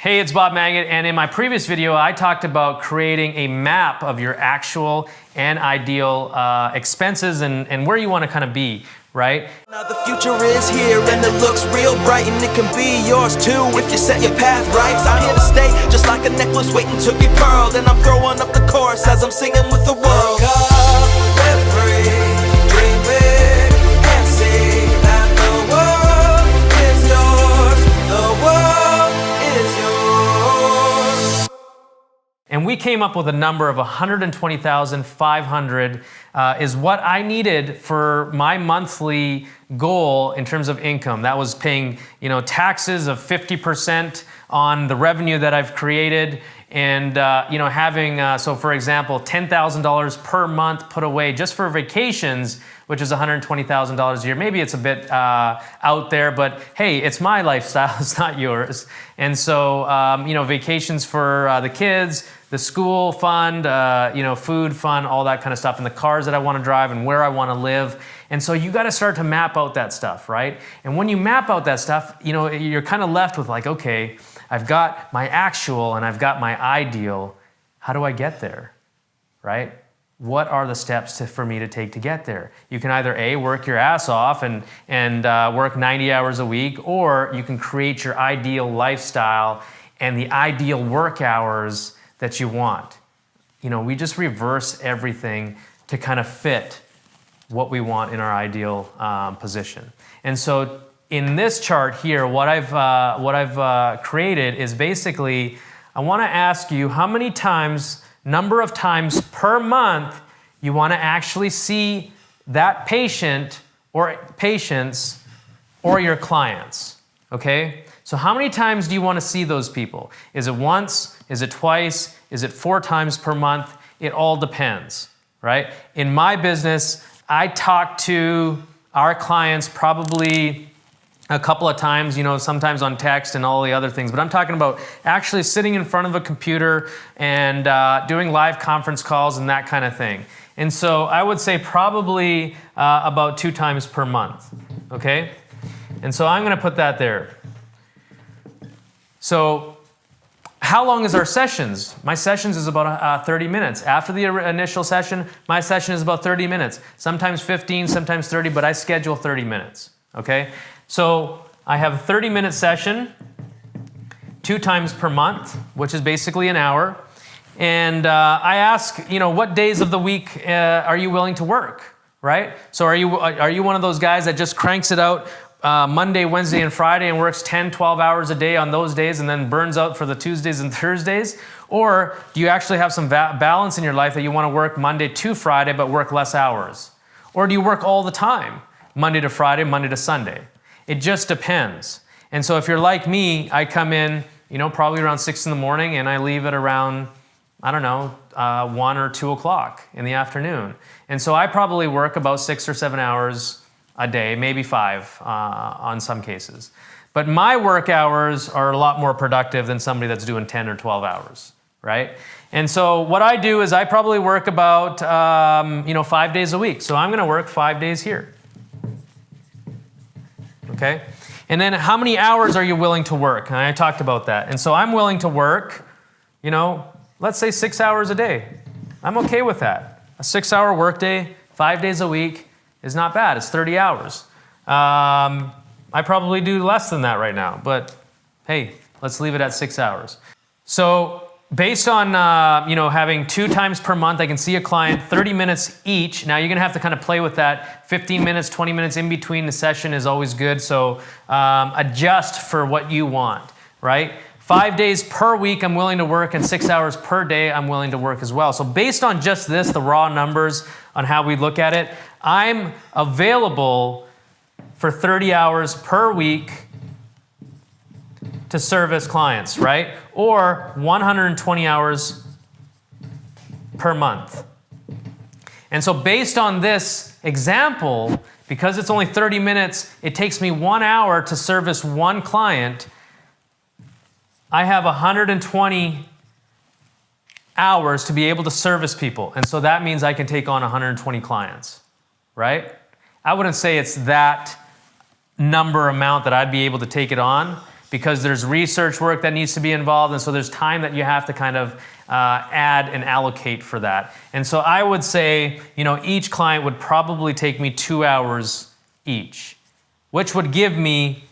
Hey, it's Bob Maggot, and in my previous video, I talked about creating a map of your actual and ideal expenses and where you want to kind of be, right? Now the future is here and it looks real bright, and it can be yours too if you set your path right. I'm here to stay just like a necklace waiting to be pearled, and I'm throwing up the chorus as I'm singing with the world. Live free, dream big, and see that the world is yours. The world is yours. And we came up with a number of $120,500 is what I needed for my monthly goal in terms of income. That was paying, taxes of 50% on the revenue that I've created, and having so for example, $10,000 per month put away just for vacations, which is $120,000 a year. Maybe it's a bit out there, but hey, it's my lifestyle, it's not yours. And so, vacations for the kids, the school fund, food fund, all that kind of stuff, and the cars that I want to drive and where I want to live. And so you got to start to map out that stuff, right? And when you map out that stuff, you're kind of left with like, okay, I've got my actual and I've got my ideal. How do I get there, right? What are the steps for me to take to get there? You can either A, work your ass off and work 90 hours a week, or you can create your ideal lifestyle and the ideal work hours that you want. We just reverse everything to kind of fit what we want in our ideal position. And so in this chart here, what I've created is basically, I want to ask you how many times, number of times per month you want to actually see that patient or patients or your clients, okay? So how many times do you want to see those people? Is it once? Is it twice? Is it 4 times per month? It all depends, right? In my business, I talk to our clients probably a couple of times, sometimes on text and all the other things, but I'm talking about actually sitting in front of a computer and doing live conference calls and that kind of thing. And so I would say probably about 2 times per month, okay? And so I'm going to put that there. So how long is our sessions? My sessions is about 30 minutes. After the initial session, my session is about 30 minutes. Sometimes 15, sometimes 30, but I schedule 30 minutes, okay? So I have a 30-minute session 2 times per month, which is basically an hour. And I ask, what days of the week are you willing to work, right? So are you one of those guys that just cranks it out Monday, Wednesday, and Friday and works 10, 12 hours a day on those days and then burns out for the Tuesdays and Thursdays? Or do you actually have some balance in your life that you want to work Monday to Friday but work less hours? Or do you work all the time, Monday to Friday, Monday to Sunday? It just depends. And so if you're like me, I come in, probably around 6 in the morning and I leave at around, 1 or 2 o'clock in the afternoon. And so I probably work about 6 or 7 hours a day, maybe 5 on some cases. But my work hours are a lot more productive than somebody that's doing 10 or 12 hours, right? And so what I do is I probably work about, 5 days a week. So I'm going to work 5 days here. Okay? And then how many hours are you willing to work? And I talked about that. And so I'm willing to work, let's say 6 hours a day. I'm okay with that. A 6-hour workday, 5 days a week is not bad. It's 30 hours. I probably do less than that right now, but hey, let's leave it at 6 hours. So based on having 2 times per month, I can see a client 30 minutes each. Now you're gonna have to kind of play with that. 15 minutes, 20 minutes in between the session is always good. So adjust for what you want, right? 5 days per week I'm willing to work, and 6 hours per day I'm willing to work as well. So based on just this, the raw numbers on how we look at it, I'm available for 30 hours per week to service clients, right? Or 120 hours per month. And so based on this example, because it's only 30 minutes, it takes me 1 hour to service 1 client. I have 120 hours to be able to service people. And so that means I can take on 120 clients, right? I wouldn't say it's that amount that I'd be able to take it on, because there's research work that needs to be involved, and so there's time that you have to kind of add and allocate for that. And so I would say, each client would probably take me 2 hours each, which would give me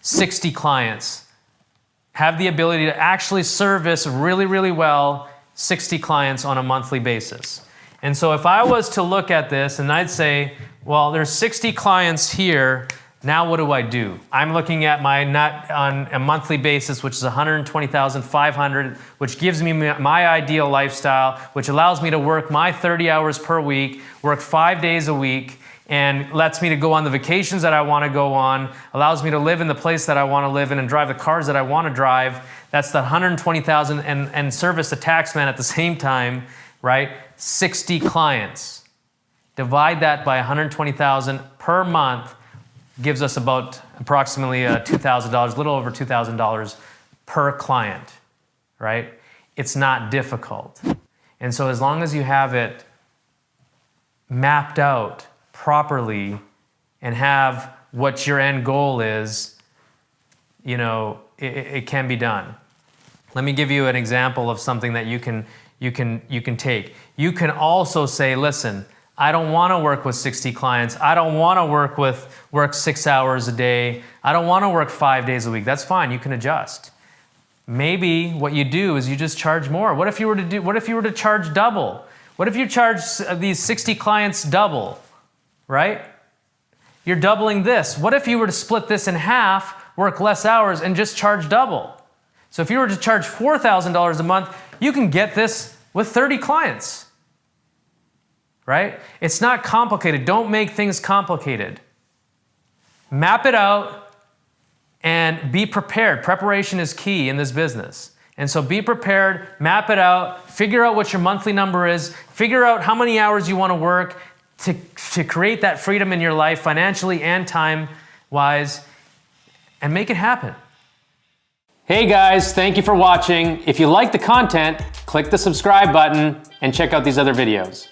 60 clients. Have the ability to actually service really, really well 60 clients on a monthly basis. And so if I was to look at this and I'd say, well, there's 60 clients here, now what do I do? I'm looking at my net on a monthly basis, which is $120,500, which gives me my ideal lifestyle, which allows me to work my 30 hours per week, work 5 days a week, and lets me to go on the vacations that I want to go on, allows me to live in the place that I want to live in and drive the cars that I want to drive. That's the $120,000 and service the tax man at the same time, right? 60 clients. Divide that by $120,000 per month, gives us about approximately $2,000, a little over $2,000 per client, right? It's not difficult. And so as long as you have it mapped out properly and have what your end goal is, it can be done. Let me give you an example of something that you can take. You can also say, listen, I don't want to work with 60 clients. I don't want to work 6 hours a day. I don't want to work 5 days a week. That's fine. You can adjust. Maybe what you do is you just charge more. What if you were to charge double? What if you charge these 60 clients double, right? You're doubling this. What if you were to split this in half, work less hours, and just charge double? So if you were to charge $4,000 a month, you can get this with 30 clients. Right? It's not complicated. Don't make things complicated. Map it out and be prepared. Preparation is key in this business. And so be prepared, map it out, figure out what your monthly number is, figure out how many hours you want to work to create that freedom in your life financially and time-wise, and make it happen. Hey guys, thank you for watching. If you like the content, click the subscribe button and check out these other videos.